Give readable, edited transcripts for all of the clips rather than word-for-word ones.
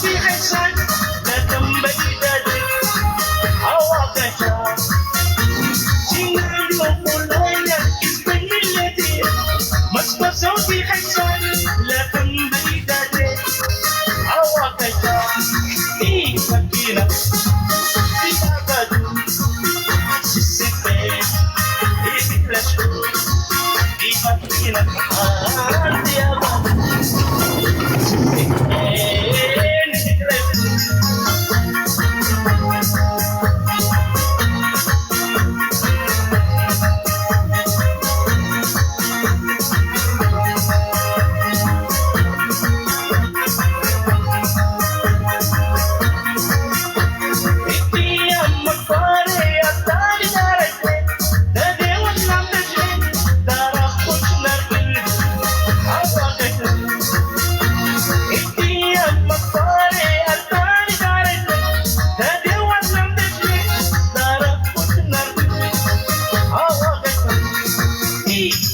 صوتي حسن لا تنبغي ذلك عواقبها سيناريو فلانة اسمي الذي مصدر صوتي حسن لا تنبغي ذلك عواقبها في فكيرة في أبد سيسيبين في بلاشو في فكيرة في أبد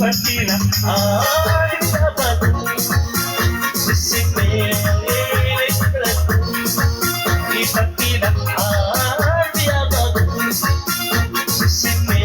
Patina, ay, sabado, sisipin, di patina, ay, sabado, sisipin,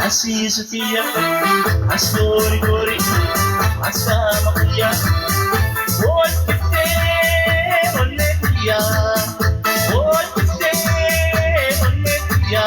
Así su tía, asori gori, asama kuya, otte onetia, otte onetia.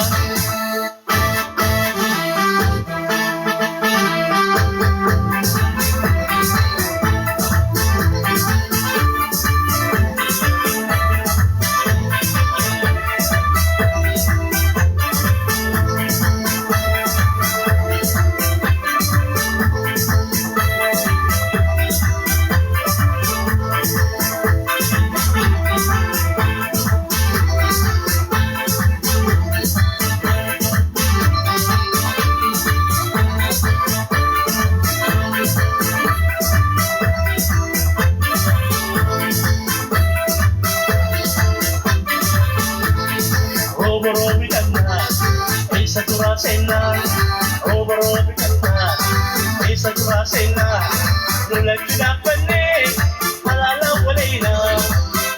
ولدنا فنان حلالا وليلى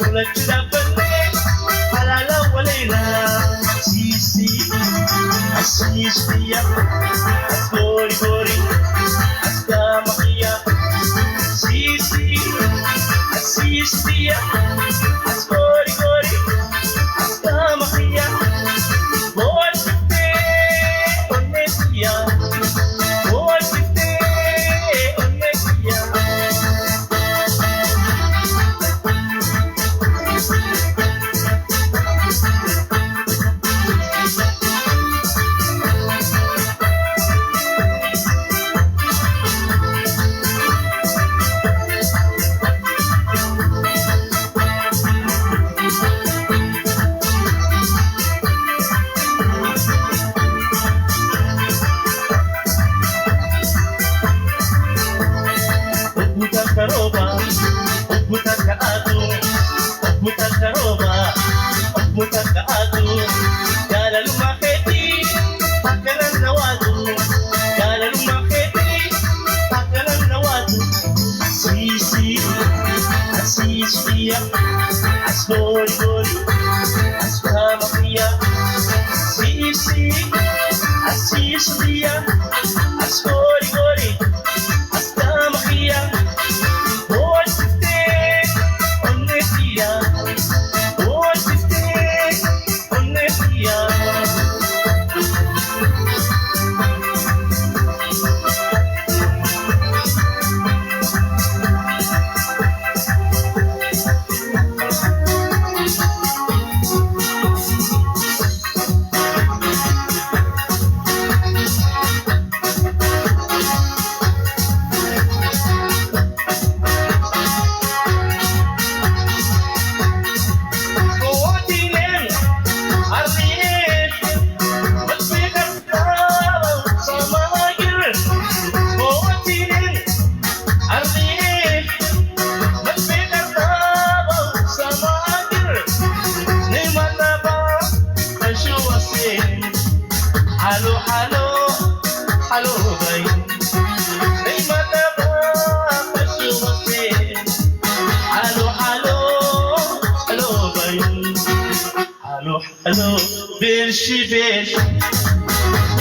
ولدنا فنان حلالا وليلى سيسي السيسية الكوري كوري السامقية سيسي السيسية الكوري كوري السامقية بول بيتي ونسيا بول بيتي ونسيا Karoba, buta ka ato, buta karoba, buta ka ato. Kala lumaketi, pagkalan nawado. Kala lumaketi, pagkalan nawado. Sisi, asisiya, asgori gori, askamapia. Sisi, asisiya, asgori gori, askamapia. Halo, halo, halo, bay. May mata ba pasumasin? Halo, halo, halo, bay. Halo, halo, birshi, birshi.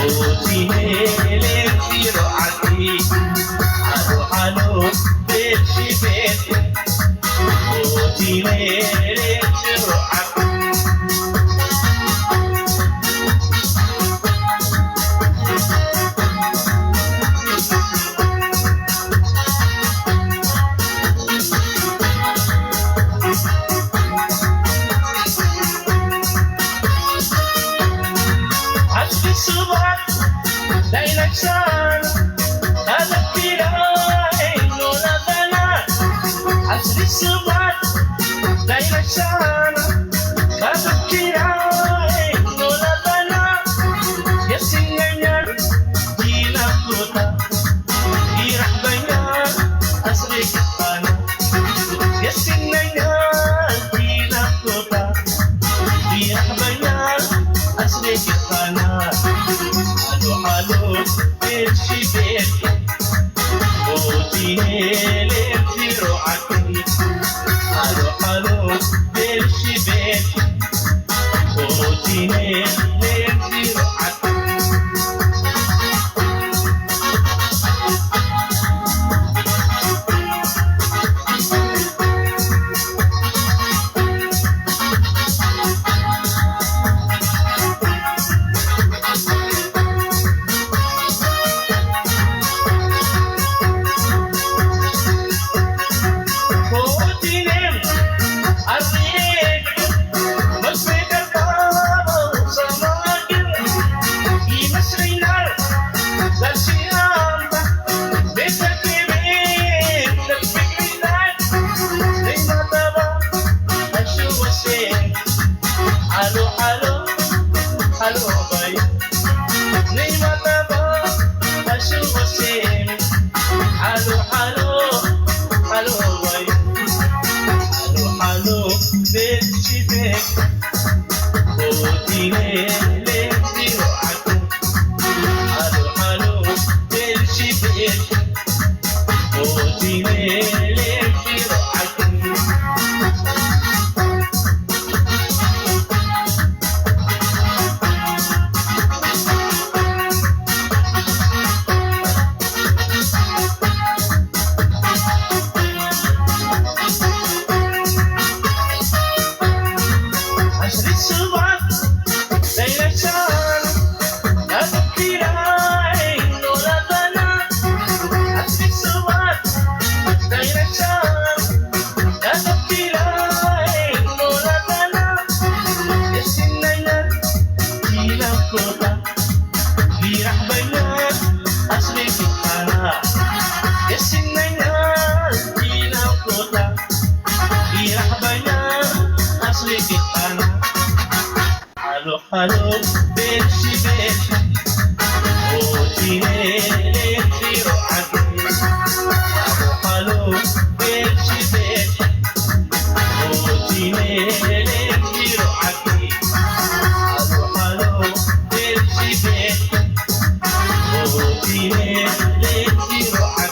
O tinele tiro ati. Halo, halo, birshi, birshi. O tinele tiro ati. Subat dahil nagsan Kalap tirahin Lola tala Asli subat dahil nagsan Kalap tirahin Lola tala Yasing ganyan Ginakuta Hirap ganyan Asli kitana Yasing ganyan Ginakuta Hirap ganyan Asli kitana Halo, halo, birshi, birshi. O tinele tiro ati. Halo, halo, birshi, birshi. O tinele tiro ati. Halo, halo, halo, bay. Nay mataba, asuwasin. Halo, halo, halo, bay. Halo, halo, birshi, birshi. O tinele tiro ati. Halo, halo, birshi, birshi. O tinele kota Hirap ba yan? Asli kita Kasing na yan Ginaw kota Hirap ba yan? Asli kita Halo halo Beshi beshi Oh tinele Tiro agi Halo halo Beshi beshi Oh tinele Tiro agi Halo halo Beshi beshi Oh tinele Tiro agi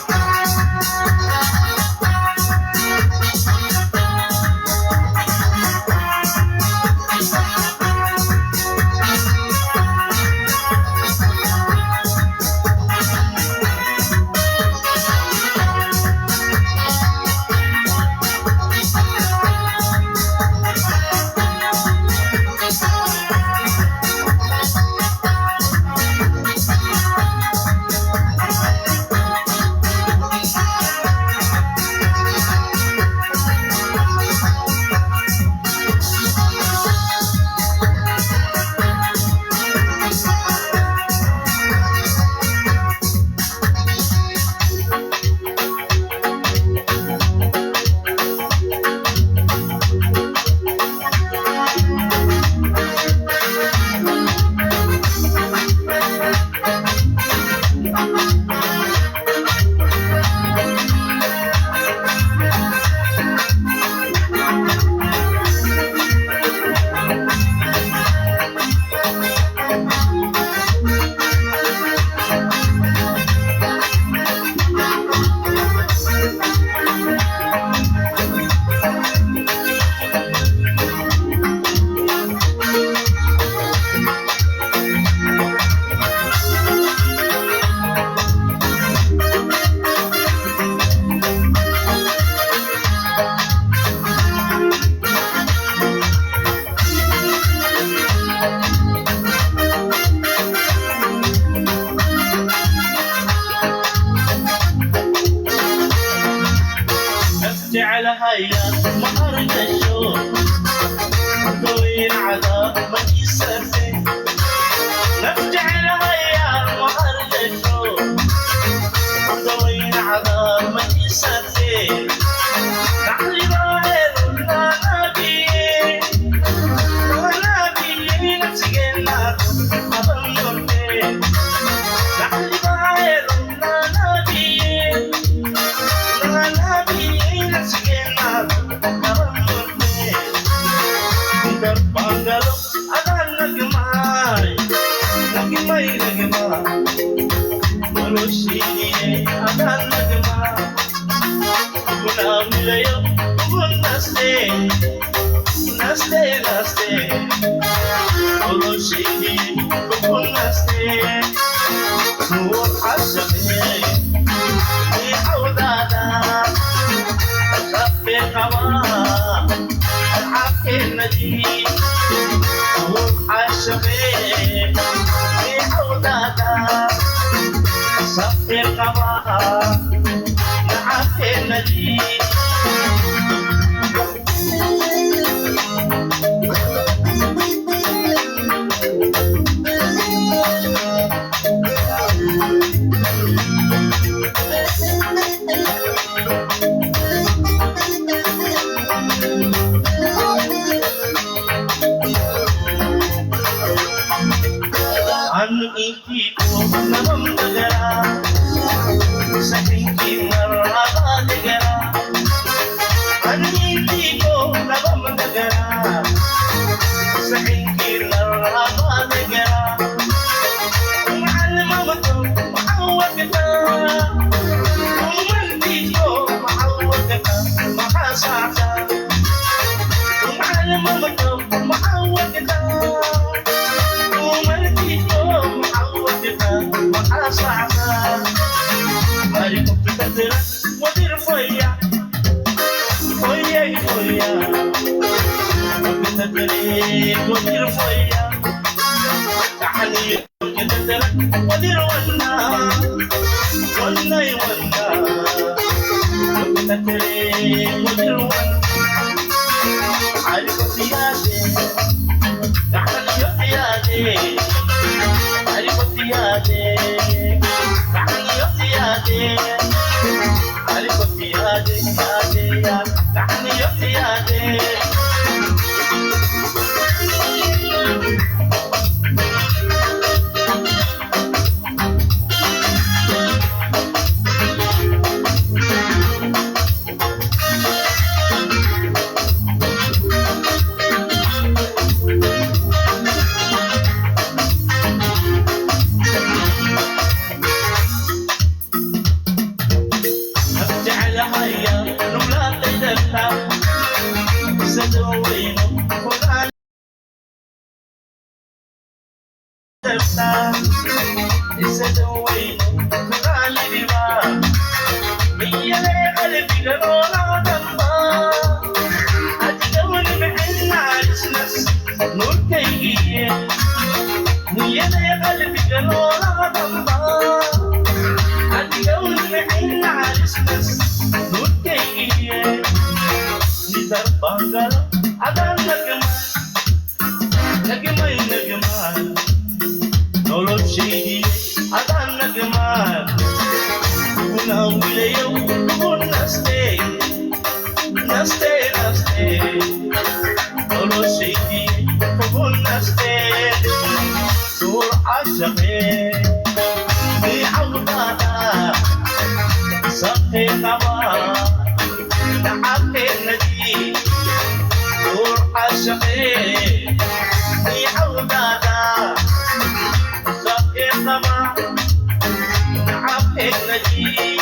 جعلها يا مهرج الشوق طويل عذاب ما يسفه نفجعلها يا مهرج الشوق طويل عذاب ما يسفه نحلي ظاهر النبي ونبي نفسنا أظن فيه نحلي ظاهر النبي Terpanggalo akan nagmay Malusini akan nagmay Kunang nilayo Kung naste Malusini Kung naste Nuwag asabi Iawdada Sabi kawa العقل نديم وحشبي بحودادا صفي القضاء العقل نديم Anu ikiku namam negara Saking marhaba negara Anu ikiku namam negara Saking marhaba negara Ma'alim amatu ma'awad kita Umandiku ma'awad kita Mahasaka Ma'alim amatu ma'awad kita Mahasaka Mari kita terak wadir foya Foya Kita terak wadir foya Tahani kita terak wadir wana Wana Kita terak wadir wana Ali kutiyade Tahani yukiyade تفتح السدوي غالي با مية قلبي قرونا دمبا أتدون بحن عرسنس نور كيجي مية قلبي قرونا دمبا أتدون بحن عرسنس نور كيجي نزار بانجر أدان نجمال نولد شيء أدان نجمال وناوي يوم نستي نولد شيء نستي سور عشقي بعوضها سقي قبا تعبت الندي سور عشقي بعوضها سقي قبا تعبت الندي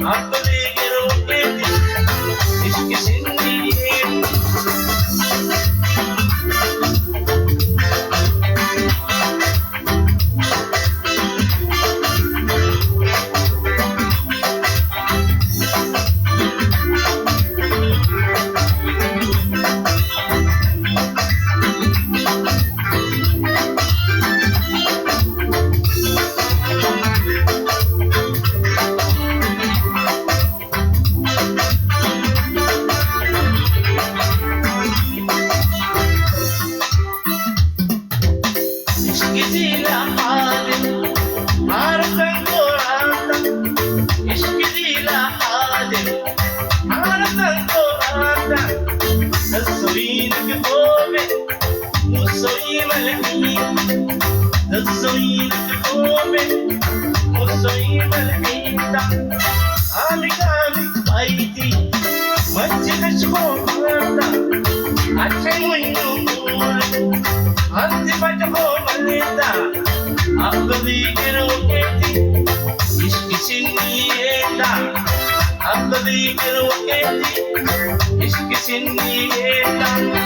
عالطريق روحتي اشكسني اشكتي لحالي عارفة قرآنك اشكتي لحالي عارفة قرآنك الزوينك قومي والزوي ملحين الزوينك قومي والزوي ملحين عامك بيتي ما تخشكم عشان وينور أنت بتقوم الليلة أقضي كروكتي إشكسني إلا أقضي كروكتي إشكسني إلا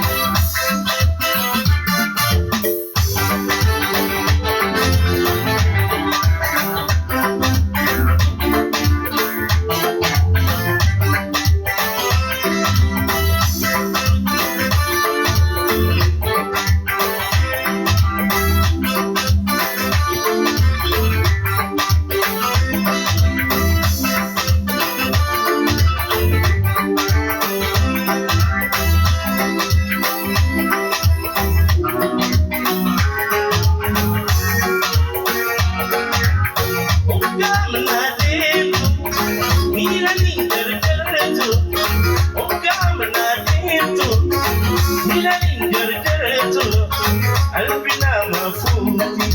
قلبنا مفوتي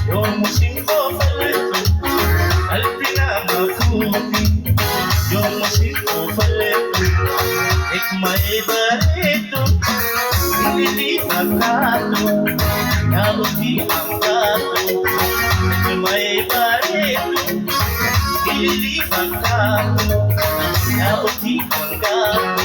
يوم شنكو فلتو قلبنا مفوتي يوم شنكو فلتو إكما إباريتو اللي فكاتو يالوتي أمكاتو إكما إباريتو اللي فكاتو يالوتي أمكاتو